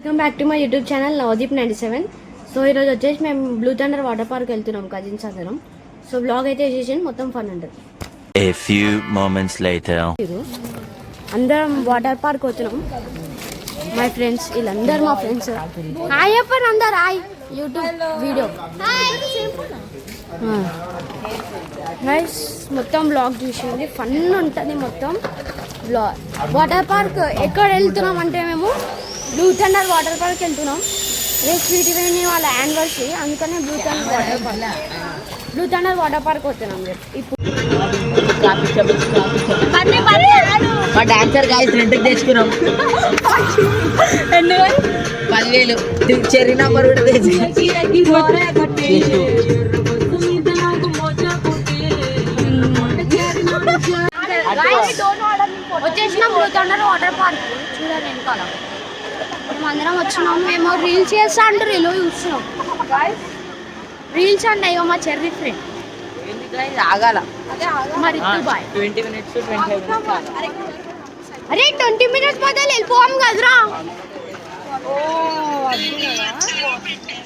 Welcome back to my YouTube channel నవదీప్97. So ఈరోజు వచ్చేసి మేము బ్లూ థండర్ వాటర్ పార్క్ వెళ్తున్నాం కజిన్స్ అందరం. సో బ్లాగ్ అయితే చేసేసి మొత్తం ఫన్ ఉంటుంది. A few moments later. అందరం వాటర్ పార్క్ వచ్చినాం. మై ఫ్రెండ్స్ వీళ్ళందరూ మా ఫ్రెండ్స్. హాయ్ చెప్పండి అందరు. Hi YouTube video nice. మొత్తం బ్లాగ్ చూసింది ఫన్ ఉంటుంది మొత్తం బ్లాగ్. వాటర్ పార్క్ ఎక్కడ వెళ్తున్నాం అంటే మేము బ్లూ థండర్ వాటర్ పార్క్ వెళ్తున్నాం. రేపు స్వీటీ వేణి వాళ్ళ యానివర్సరీ, అందుకనే బ్లూ థండర్ వాటర్ పార్క్ వస్తున్నాం ఇప్పుడు. మా డాన్సర్ గాయస్ రెంట్కి తెచ్చుకున్నాం 10,000 చెర్రీ నంబర్ కూడా వచ్చేసినాం బ్లూ థండర్ వాటర్ పార్క్. చూడండి వెనకాల మేము అందరం వచ్చినాం. మేము రీల్స్ చేస్తా అంటే రీలో చూస్తున్నాం. రీల్స్ అంటే అయ్యో మా చెర్రీ ఫ్రెండ్ ఆగాల మరి బాయ్ 20 minutes 25 minutes. అరే 20 minutes బదులు వెళ్ళిపోవాం కదరా.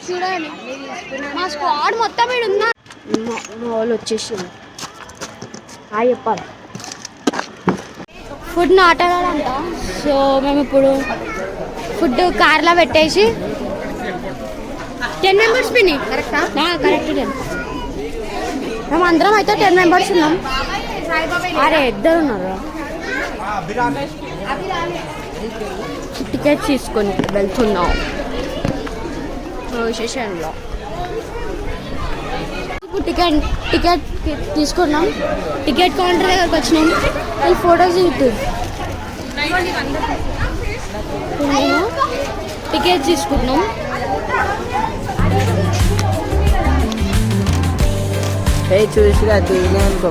చూడండి మా స్క్వాడ్ మొత్తం ఇక్కడ ఉన్నా. మా వాళ్ళు వచ్చేసింది. హాయ్ చెప్పాలి. ఫుడ్ నాటగాడంట. సో మేము ఇప్పుడు ఫుడ్ కార్లో పెట్టేసి 10 members పిని కరెక్టా? కరెక్ట్ 10. మేము అందరం అయితే 10 members ఉన్నాం. అరే ఇద్దరు ఉన్నారు. టికెట్ తీసుకొని వెళ్తున్నాం స్టేషన్లో. ఇప్పుడు టికెట్ తీసుకున్నాం. టికెట్ కౌంటర్ దగ్గరకు వచ్చినాం. ఈ ఫొటోస్ దిగుతుంది. మేము టికెట్ తీసుకున్నాం. చూసిగా తిరిగినా అనుకో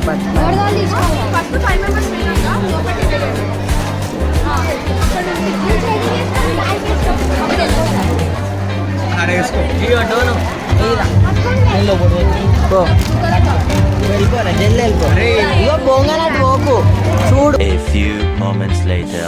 చూడు. A few moments later.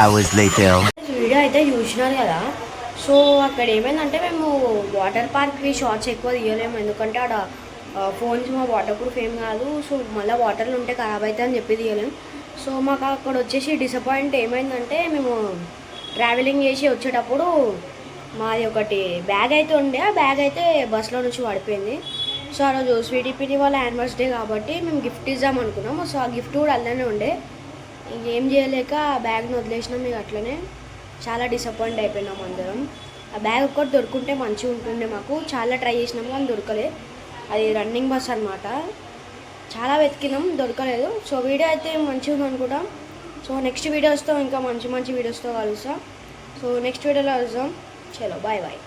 Hours later. Video అయితే చూసినారు కదా. సో అక్కడ ఏమైందంటే మేము వాటర్ పార్క్కి షార్ట్స్ ఎక్కువ తీయలేము, ఎందుకంటే ఆడ ఫోన్స్ మా వాటర్ ప్రూఫ్ ఏం కాదు. సో మళ్ళీ వాటర్లు ఉంటే ఖరాబ్ అవుతాయి అని చెప్పి తీయలేము. సో మాకు అక్కడ వచ్చేసి డిసప్పాయింట్ ఏమైందంటే మేము ట్రావెలింగ్ చేసి వచ్చేటప్పుడు మాది ఒకటి బ్యాగ్ అయితే ఉండే. ఆ బ్యాగ్ అయితే బస్లో నుంచి పడిపోయింది. సో ఆ రోజు స్వీటీ పిటి వాళ్ళ యానివర్సరీ కాబట్టి మేము గిఫ్ట్ ఇద్దాం అనుకున్నాము. సో ఆ గిఫ్ట్ కూడా అలానే ఉండే. ఏం చేయలేక ఆ బ్యాగ్ని వదిలేసినాం. మీకు అట్లనే చాలా డిసప్పాయింట్ అయిపోయినాం అందరం. ఆ బ్యాగ్ ఒక్కటి దొరుకుంటే మంచిగా ఉంటుండే. మాకు చాలా ట్రై చేసినాం కానీ దొరకలేదు. అది రన్నింగ్ బస్ అనమాట. చాలా వెతికినాం, దొరకలేదు. సో వీడియో అయితే మంచిగా ఉంది అనుకుంటాం. సో నెక్స్ట్ వీడియోస్తో ఇంకా మంచి మంచి వీడియోస్తో కలుస్తాం. సో నెక్స్ట్ వీడియోలో కలుస్తాం. చలో బాయ్ బాయ్.